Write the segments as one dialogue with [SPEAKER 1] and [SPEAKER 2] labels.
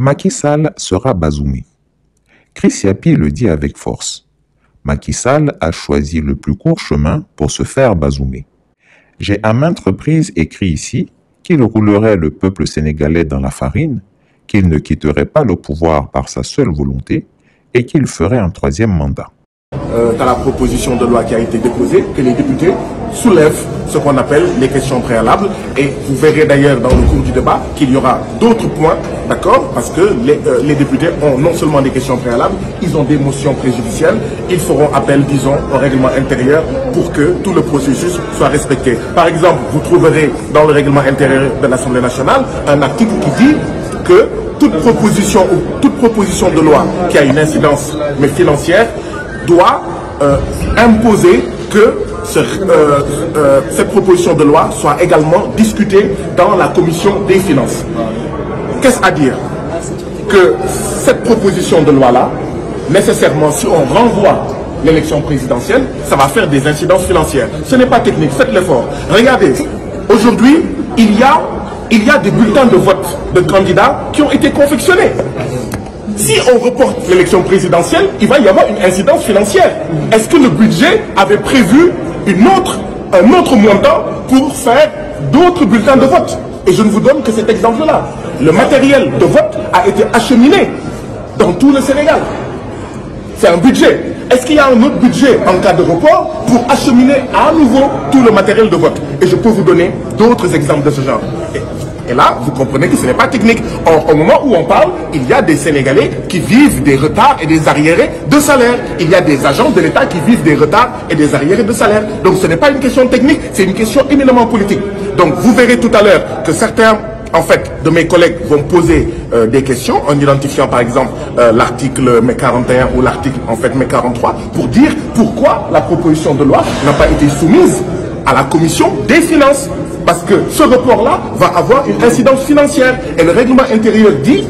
[SPEAKER 1] Macky Sall sera bazoumé. Chris Yapi le dit avec force. Macky Sall a choisi le plus court chemin pour se faire bazoumer. J'ai à maintes reprises écrit ici qu'il roulerait le peuple sénégalais dans la farine, qu'il ne quitterait pas le pouvoir par sa seule volonté et qu'il ferait un troisième mandat.
[SPEAKER 2] Dans la proposition de loi qui a été déposée, que les députés soulèvent ce qu'on appelle les questions préalables. Et vous verrez d'ailleurs dans le cours du débat qu'il y aura d'autres points, d'accord, parce que les députés ont non seulement des questions préalables, ils ont des motions préjudicielles. Ils feront appel, disons, au règlement intérieur pour que tout le processus soit respecté. Par exemple, vous trouverez dans le règlement intérieur de l'Assemblée nationale un article qui dit que toute proposition de loi qui a une incidence mais financière doit imposer que cette proposition de loi soit également discutée dans la commission des finances. Qu'est-ce à dire? Que cette proposition de loi-là, nécessairement, si on renvoie l'élection présidentielle, ça va faire des incidences financières. Ce n'est pas technique, faites l'effort. Regardez, aujourd'hui, il y a des bulletins de vote de candidats qui ont été confectionnés. Si on reporte l'élection présidentielle, il va y avoir une incidence financière. Est-ce que le budget avait prévu un autre montant pour faire d'autres bulletins de vote? Et je ne vous donne que cet exemple-là. Le matériel de vote a été acheminé dans tout le Sénégal. C'est un budget. Est-ce qu'il y a un autre budget en cas de report pour acheminer à nouveau tout le matériel de vote? Et je peux vous donner d'autres exemples de ce genre. Et là, vous comprenez que ce n'est pas technique. Or, au moment où on parle, il y a des Sénégalais qui vivent des retards et des arriérés de salaire. Il y a des agents de l'État qui vivent des retards et des arriérés de salaire. Donc ce n'est pas une question technique, c'est une question éminemment politique. Donc vous verrez tout à l'heure que certains, en fait, de mes collègues vont poser des questions en identifiant par exemple l'article mai 41 ou l'article en fait mai 43 pour dire pourquoi la proposition de loi n'a pas été soumise à la commission des finances. Parce que ce report-là va avoir une incidence financière. Et le règlement intérieur dit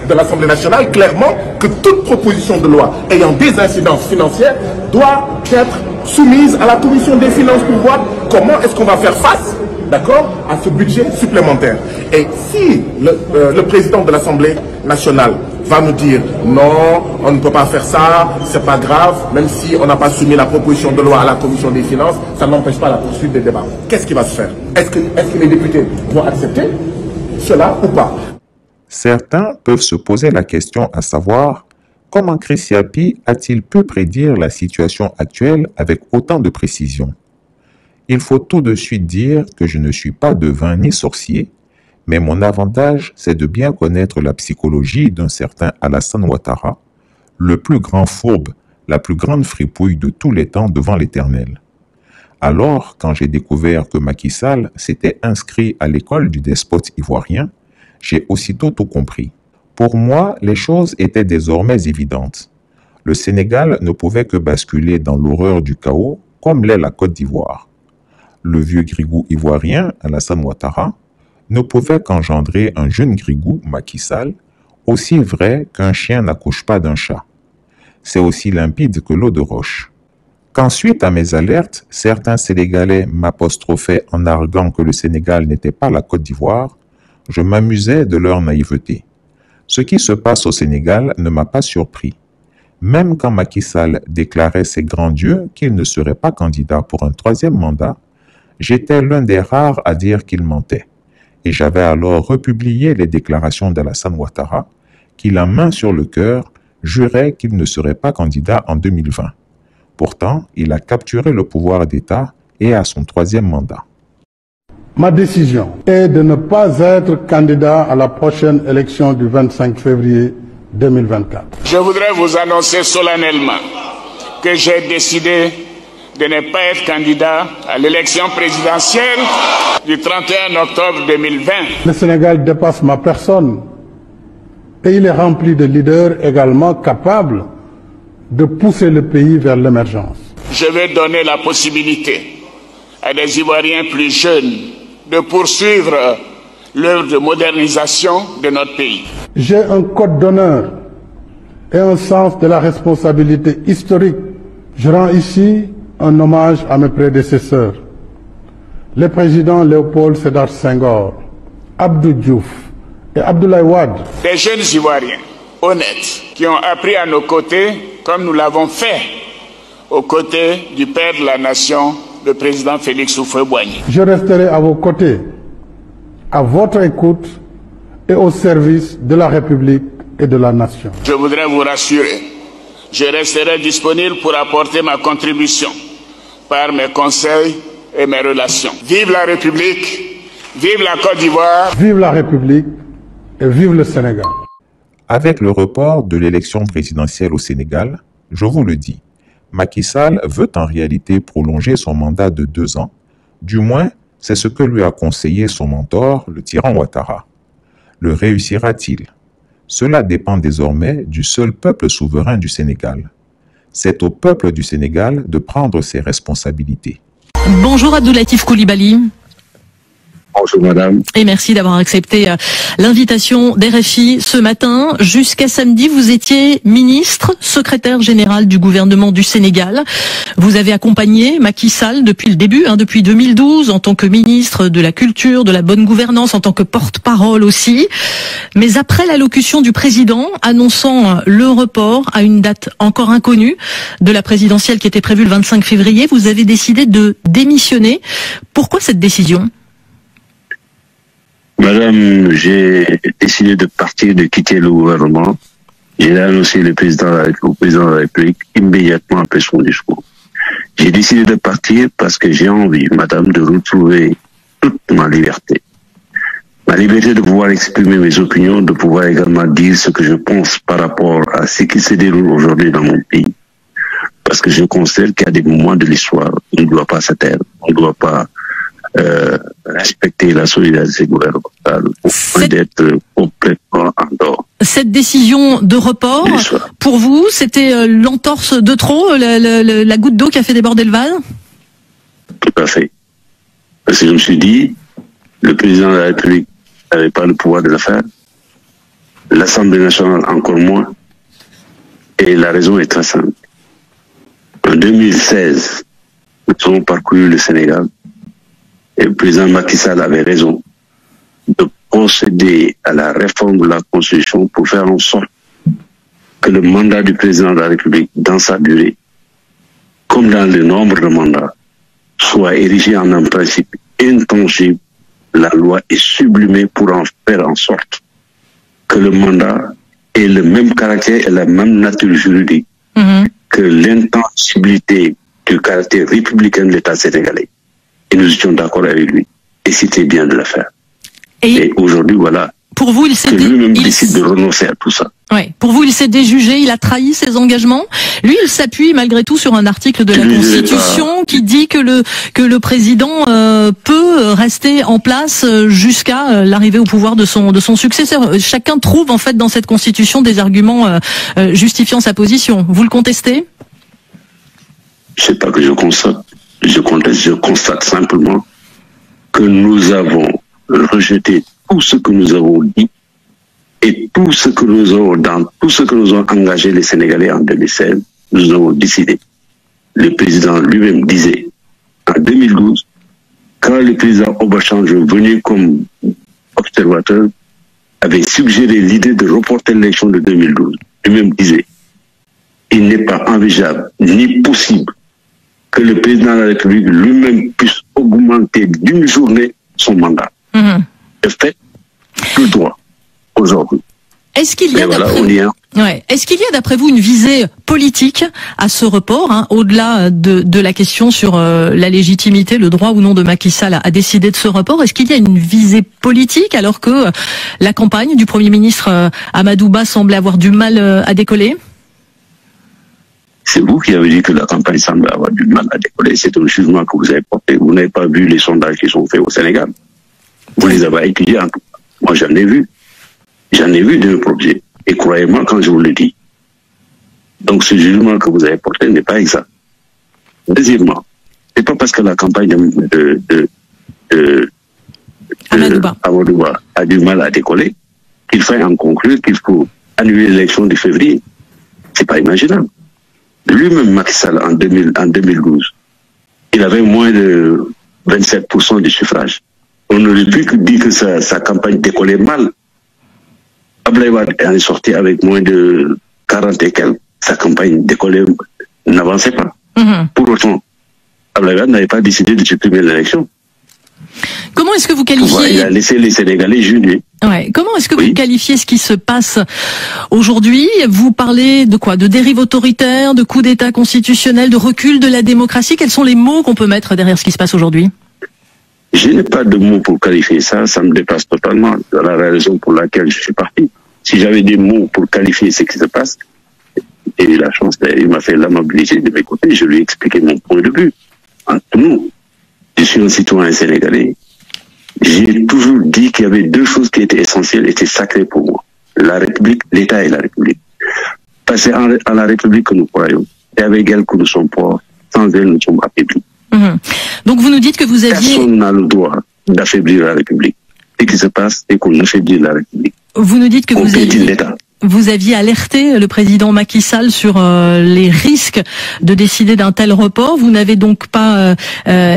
[SPEAKER 2] de l'Assemblée nationale clairement que toute proposition de loi ayant des incidences financières doit être soumise à la commission des finances pour voir comment est-ce qu'on va faire face, d'accord, à ce budget supplémentaire. Et si le président de l'Assemblée nationale va nous dire non, on ne peut pas faire ça, c'est pas grave, même si on n'a pas soumis la proposition de loi à la commission des finances, ça n'empêche pas la poursuite des débats. Qu'est-ce qui va se faire? Est-ce que les députés vont accepter cela ou pas?
[SPEAKER 1] Certains peuvent se poser la question à savoir comment Chris Yapi a-t-il pu prédire la situation actuelle avec autant de précision? Il faut tout de suite dire que je ne suis pas devin ni sorcier, mais mon avantage, c'est de bien connaître la psychologie d'un certain Alassane Ouattara, le plus grand fourbe, la plus grande fripouille de tous les temps devant l'Éternel. Alors, quand j'ai découvert que Macky Sall s'était inscrit à l'école du despote ivoirien, j'ai aussitôt tout compris. Pour moi, les choses étaient désormais évidentes. Le Sénégal ne pouvait que basculer dans l'horreur du chaos, comme l'est la Côte d'Ivoire. Le vieux grigou ivoirien, Alassane Ouattara, ne pouvait qu'engendrer un jeune grigou, Macky Sall, aussi vrai qu'un chien n'accouche pas d'un chat. C'est aussi limpide que l'eau de roche. Qu'ensuite, à mes alertes, certains Sénégalais m'apostrophaient en arguant que le Sénégal n'était pas la Côte d'Ivoire, je m'amusais de leur naïveté. Ce qui se passe au Sénégal ne m'a pas surpris. Même quand Macky Sall déclarait ses grands dieux qu'il ne serait pas candidat pour un troisième mandat, j'étais l'un des rares à dire qu'il mentait. Et j'avais alors republié les déclarations d'Alassane Ouattara, qui, la main sur le cœur, jurait qu'il ne serait pas candidat en 2020. Pourtant, il a capturé le pouvoir d'État et a son troisième mandat.
[SPEAKER 3] Ma décision est de ne pas être candidat à la prochaine élection du 25 février 2024.
[SPEAKER 4] Je voudrais vous annoncer solennellement que j'ai décidé de ne pas être candidat à l'élection présidentielle du 31 octobre 2020.
[SPEAKER 3] Le Sénégal dépasse ma personne et il est rempli de leaders également capables de pousser le pays vers l'émergence.
[SPEAKER 4] Je vais donner la possibilité à des Ivoiriens plus jeunes de poursuivre l'œuvre de modernisation de notre pays.
[SPEAKER 3] J'ai un code d'honneur et un sens de la responsabilité historique. Je rends ici un hommage à mes prédécesseurs, les présidents Léopold Sédar Senghor, Abdou Diouf et Abdoulaye Wade.
[SPEAKER 4] Des jeunes Ivoiriens honnêtes qui ont appris à nos côtés, comme nous l'avons fait, aux côtés du père de la nation, le président Félix Houphouët-Boigny.
[SPEAKER 3] Je resterai à vos côtés, à votre écoute et au service de la République et de la nation.
[SPEAKER 4] Je voudrais vous rassurer, je resterai disponible pour apporter ma contribution par mes conseils et mes relations. Vive la République, vive la Côte d'Ivoire.
[SPEAKER 3] Vive la République et vive le Sénégal.
[SPEAKER 1] Avec le report de l'élection présidentielle au Sénégal, je vous le dis, Macky Sall veut en réalité prolonger son mandat de 2 ans. Du moins, c'est ce que lui a conseillé son mentor, le tyran Ouattara. Le réussira-t-il? Cela dépend désormais du seul peuple souverain du Sénégal. C'est au peuple du Sénégal de prendre ses responsabilités.
[SPEAKER 5] Bonjour Abdoulatif Coulibaly.
[SPEAKER 6] Bonjour madame.
[SPEAKER 5] Et merci d'avoir accepté l'invitation d'RFI ce matin. Jusqu'à samedi, vous étiez ministre, secrétaire général du gouvernement du Sénégal. Vous avez accompagné Macky Sall depuis le début, depuis 2012, en tant que ministre de la Culture, de la bonne gouvernance, en tant que porte-parole aussi. Mais après l'allocution du président annonçant le report à une date encore inconnue de la présidentielle qui était prévue le 25 février, vous avez décidé de démissionner. Pourquoi cette décision ?
[SPEAKER 6] Madame, j'ai décidé de partir, de quitter le gouvernement. J'ai annoncé au président de la République immédiatement après son discours. J'ai décidé de partir parce que j'ai envie, madame, de retrouver toute ma liberté. Ma liberté de pouvoir exprimer mes opinions, de pouvoir également dire ce que je pense par rapport à ce qui se déroule aujourd'hui dans mon pays. Parce que je considère qu'il y a des moments de l'histoire où on ne doit pas se taire, on ne doit pas respecter la solidarité gouvernementale pour d'être complètement en dehors.
[SPEAKER 5] Cette décision de report, pour vous, c'était l'entorse de trop, la goutte d'eau qui a fait déborder le vase?
[SPEAKER 6] Tout à fait. Parce que je me suis dit, le président de la République n'avait pas le pouvoir de le faire, l'Assemblée nationale encore moins, et la raison est très simple. En 2016, nous avons parcouru le Sénégal, et le président Macky Sall avait raison de procéder à la réforme de la Constitution pour faire en sorte que le mandat du président de la République, dans sa durée, comme dans le nombre de mandats, soit érigé en un principe intangible. La loi est sublimée pour en faire en sorte que le mandat ait le même caractère et la même nature juridique que l'intangibilité du caractère républicain de l'État sénégalais. Et nous étions d'accord avec lui. Et c'était bien de le faire. Et aujourd'hui, voilà.
[SPEAKER 5] Pour vous, il s'est
[SPEAKER 6] lui-même décide de renoncer à tout ça.
[SPEAKER 5] Ouais. Pour vous, il s'est déjugé, il a trahi ses engagements. Lui, il s'appuie malgré tout sur un article de la Constitution qui dit que le président peut rester en place jusqu'à l'arrivée au pouvoir de son successeur. Chacun trouve en fait dans cette Constitution des arguments justifiant sa position. Vous le contestez?
[SPEAKER 6] Je sais pas que je constate. Je constate simplement que nous avons rejeté tout ce que nous avons dit et tout ce que nous avons engagé les Sénégalais en 2016, nous avons décidé. Le président lui-même disait en 2012, quand le président Obasanjo venu comme observateur, avait suggéré l'idée de reporter l'élection de 2012. Lui-même disait, il n'est pas envisageable ni possible que le président de la République lui-même puisse augmenter d'une journée son mandat. De fait, tout droit aujourd'hui.
[SPEAKER 5] Est-ce qu'il y a d'après vous une visée politique à ce report, au-delà de la question sur la légitimité, le droit ou non de Macky Sall à décider de ce report? Est-ce qu'il y a une visée politique alors que la campagne du Premier ministre Amadou Ba semblait avoir du mal à décoller?
[SPEAKER 6] C'est vous qui avez dit que la campagne semble avoir du mal à décoller. C'est un jugement que vous avez porté. Vous n'avez pas vu les sondages qui sont faits au Sénégal. Vous les avez étudiés en tout cas. Moi, j'en ai vu. J'en ai vu de mes propres yeux. Et croyez-moi quand je vous le dis. Donc, ce jugement que vous avez porté n'est pas exact. Deuxièmement, c'est pas parce que la campagne de Amadou Ba a du mal à décoller qu'il faut en conclure qu'il faut annuler l'élection de février. C'est pas imaginable. Lui-même, Macky Sall, en 2012, il avait moins de 27% du suffrage. On aurait pu dire que sa campagne décollait mal. Abdoulaye Wade en est sorti avec moins de 40 et quelques. Sa campagne décollée n'avançait pas. Pour autant, Abdoulaye Wade n'avait pas décidé de supprimer l'élection.
[SPEAKER 5] Comment est-ce que vous qualifiez...
[SPEAKER 6] Il a laissé les Sénégalais juger.
[SPEAKER 5] Ouais. Comment est-ce que vous qualifiez ce qui se passe aujourd'hui? Vous parlez de quoi? De dérive autoritaire, de coup d'État constitutionnel, de recul de la démocratie? Quels sont les mots qu'on peut mettre derrière ce qui se passe aujourd'hui?
[SPEAKER 6] Je n'ai pas de mots pour qualifier ça, ça me dépasse totalement. C'est la raison pour laquelle je suis parti. Si j'avais des mots pour qualifier ce qui se passe, j'ai eu la chance, il m'a fait l'amabilité de m'écouter, je lui ai expliqué mon point de vue. Entre nous, je suis un citoyen sénégalais. J'ai toujours dit qu'il y avait deux choses qui étaient essentielles, étaient sacrées pour moi. La République, l'État et la République. Passer à la République que nous croyons, et avec elle que nous sommes forts, sans elle nous sommes affaiblis.
[SPEAKER 5] Donc vous nous dites que vous aviez...
[SPEAKER 6] Personne n'a le droit d'affaiblir la République. Ce qui se passe, c'est qu'on affaiblit la République.
[SPEAKER 5] Vous nous dites que vous aviez alerté le président Macky Sall sur les risques de décider d'un tel report. Vous n'avez donc pas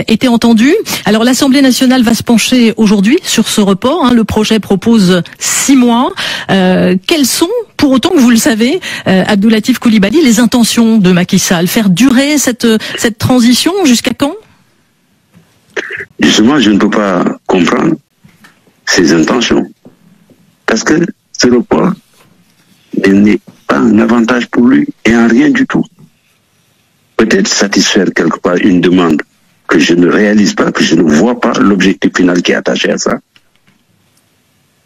[SPEAKER 5] été entendu. Alors l'Assemblée nationale va se pencher aujourd'hui sur ce report. Le projet propose 6 mois. Quelles sont, pour autant que vous le savez, Abdou Latif Coulibaly, les intentions de Macky Sall? Faire durer cette transition jusqu'à quand?
[SPEAKER 6] Justement, je ne peux pas comprendre ses intentions. Parce que ce report n'est pas un avantage pour lui et en rien du tout. Peut-être satisfaire quelque part une demande que je ne réalise pas, que je ne vois pas l'objectif final qui est attaché à ça.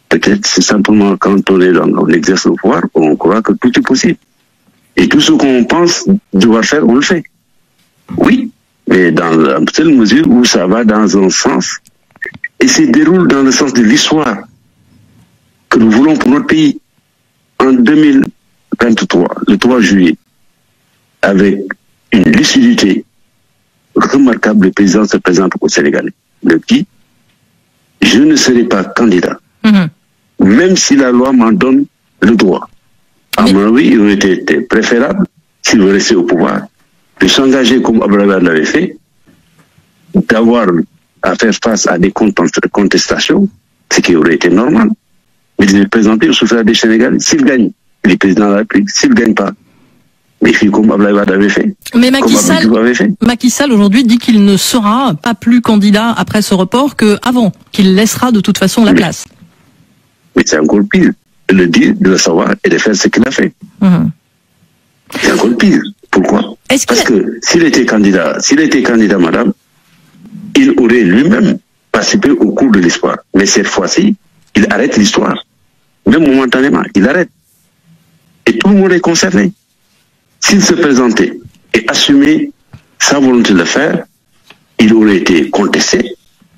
[SPEAKER 6] Peut-être c'est simplement quand on exerce le pouvoir qu'on croit que tout est possible. Et tout ce qu'on pense devoir faire, on le fait. Oui, mais dans la seule mesure où ça va dans un sens et se déroule dans le sens de l'histoire que nous voulons pour notre pays. En 2023, le 3 juillet, avec une lucidité remarquable, le président se présente au Sénégal. Le qui, je ne serai pas candidat, même si la loi m'en donne le droit. À mon avis, il aurait été préférable, s'il veut rester au pouvoir, de s'engager comme Abdoulaye Wade l'avait fait, d'avoir à faire face à des contestations, ce qui aurait été normal. Mais de se présenter au suffrage des Sénégalais, s'il gagne, il est président de la République, s'il ne gagne pas, mais il comme Abdoulaye Wade avait fait.
[SPEAKER 5] Mais Macky Sall aujourd'hui dit qu'il ne sera pas plus candidat après ce report qu'avant, qu'il laissera de toute façon la place.
[SPEAKER 6] Mais c'est encore pire de le dire, de le savoir et de faire ce qu'il a fait. C'est encore pire. Pourquoi? Parce que s'il était candidat, madame, il aurait lui-même participé au cours de l'histoire. Mais cette fois-ci, il arrête l'histoire. Même momentanément, il arrête. Et tout le monde est concerné. S'il se présentait et assumait sa volonté de le faire, il aurait été contesté,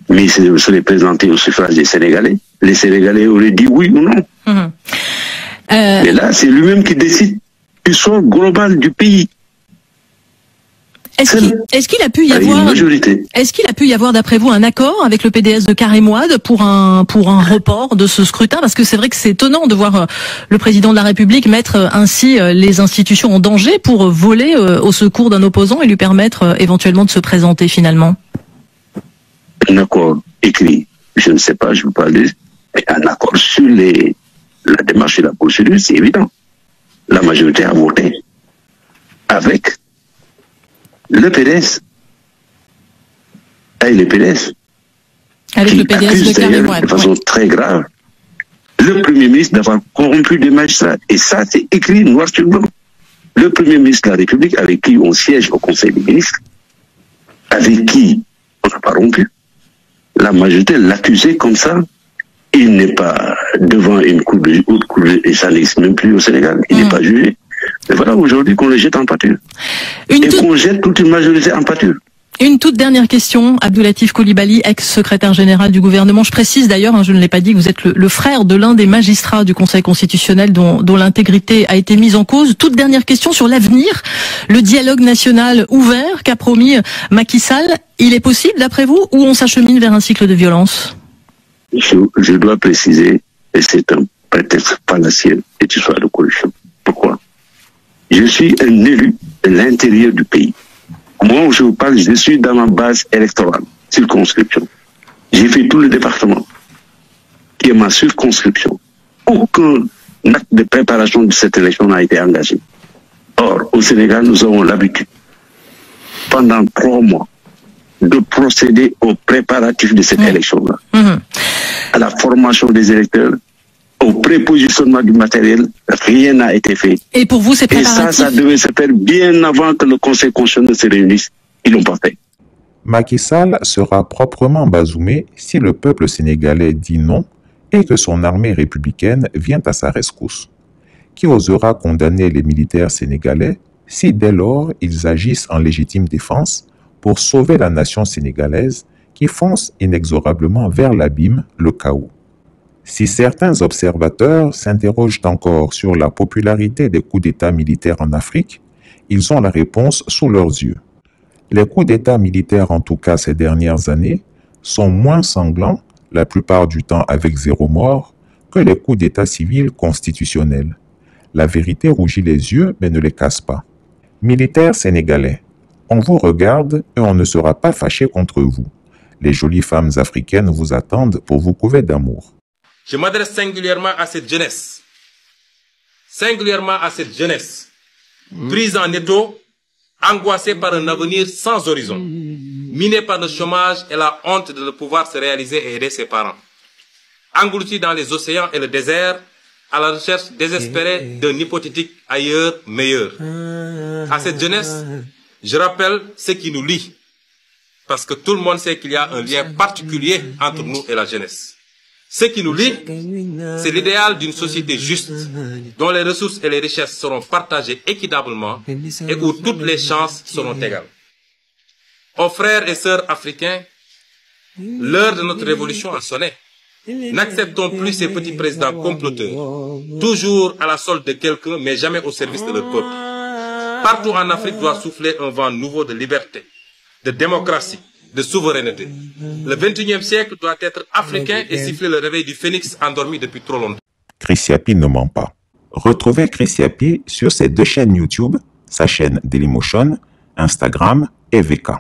[SPEAKER 6] mais il serait présenté au suffrage des Sénégalais. Les Sénégalais auraient dit oui ou non. Mais là, c'est lui-même qui décide du sort global du pays.
[SPEAKER 5] Est-ce qu'il a pu y avoir, d'après vous, un accord avec le PDS de Karim Wade pour un report de ce scrutin? Parce que c'est vrai que c'est étonnant de voir le président de la République mettre ainsi les institutions en danger pour voler au secours d'un opposant et lui permettre éventuellement de se présenter finalement.
[SPEAKER 6] Un accord écrit, je ne sais pas, je ne veux pas le dire, mais un accord sur la démarche et la procédure, c'est évident. La majorité a voté avec le PDS. Et le PDS.
[SPEAKER 5] Avec le PDS de Karim Wade.
[SPEAKER 6] De façon très grave, le Premier ministre d'avoir corrompu des magistrats. Et ça, c'est écrit noir sur blanc. Le Premier ministre de la République, avec qui on siège au Conseil des ministres, avec qui on n'a pas rompu, la majorité l'accusait comme ça. Il n'est pas devant une cour de haute cour, et ça n'existe même plus au Sénégal. Il n'est pas jugé. Mais voilà aujourd'hui qu'on le jette en pâture. Qu'on jette toute une majorité en pâture.
[SPEAKER 5] Une toute dernière question, Abdou Latif Coulibaly, ex-secrétaire général du gouvernement. Je précise d'ailleurs, je ne l'ai pas dit, que vous êtes le frère de l'un des magistrats du Conseil constitutionnel dont l'intégrité a été mise en cause. Toute dernière question sur l'avenir. Le dialogue national ouvert qu'a promis Macky Sall, il est possible d'après vous, ou on s'achemine vers un cycle de violence?
[SPEAKER 6] Je dois préciser, et c'est un prétexte fallacieux, cette histoire de corruption. Pourquoi? Je suis un élu de l'intérieur du pays. Moi, je vous parle, je suis dans ma base électorale, circonscription. J'ai fait tout le département, qui est ma circonscription. Aucun acte de préparation de cette élection n'a été engagé. Or, au Sénégal, nous avons l'habitude, pendant 3 mois, de procéder aux préparatifs de cette élection-là. À la formation des électeurs, au prépositionnement du matériel, rien n'a été fait.
[SPEAKER 5] Et pour vous, c'est préparatif?
[SPEAKER 6] Et ça devait se faire bien avant que le Conseil constitutionnel se réunisse. Ils l'ont pas fait.
[SPEAKER 1] Macky Sall sera proprement bazoumé si le peuple sénégalais dit non et que son armée républicaine vient à sa rescousse. Qui osera condamner les militaires sénégalais si dès lors ils agissent en légitime défense pour sauver la nation sénégalaise qui fonce inexorablement vers l'abîme, le chaos? Si certains observateurs s'interrogent encore sur la popularité des coups d'État militaires en Afrique, ils ont la réponse sous leurs yeux. Les coups d'État militaires, en tout cas ces dernières années, sont moins sanglants, la plupart du temps avec 0 mort, que les coups d'État civils constitutionnels. La vérité rougit les yeux, mais ne les casse pas. Militaires sénégalais, on vous regarde et on ne sera pas fâché contre vous. Les jolies femmes africaines vous attendent pour vous couver d'amour.
[SPEAKER 7] Je m'adresse singulièrement à cette jeunesse. Prise en étau, angoissée par un avenir sans horizon, minée par le chômage et la honte de ne pouvoir se réaliser et aider ses parents. Engloutie dans les océans et le désert, à la recherche désespérée d'un hypothétique ailleurs meilleur. À cette jeunesse, je rappelle ce qui nous lie, parce que tout le monde sait qu'il y a un lien particulier entre nous et la jeunesse. Ce qui nous lie, c'est l'idéal d'une société juste, dont les ressources et les richesses seront partagées équitablement et où toutes les chances seront égales. Aux frères et sœurs africains, l'heure de notre révolution a sonné. N'acceptons plus ces petits présidents comploteurs, toujours à la solde de quelqu'un, mais jamais au service de leur peuple. Partout en Afrique doit souffler un vent nouveau de liberté, de démocratie, de souveraineté. Le 21e siècle doit être africain et siffler le réveil du phénix endormi depuis trop longtemps.
[SPEAKER 1] Chris Yapi ne ment pas. Retrouvez Chris Yapi sur ses 2 chaînes YouTube, sa chaîne Dailymotion, Instagram et VK.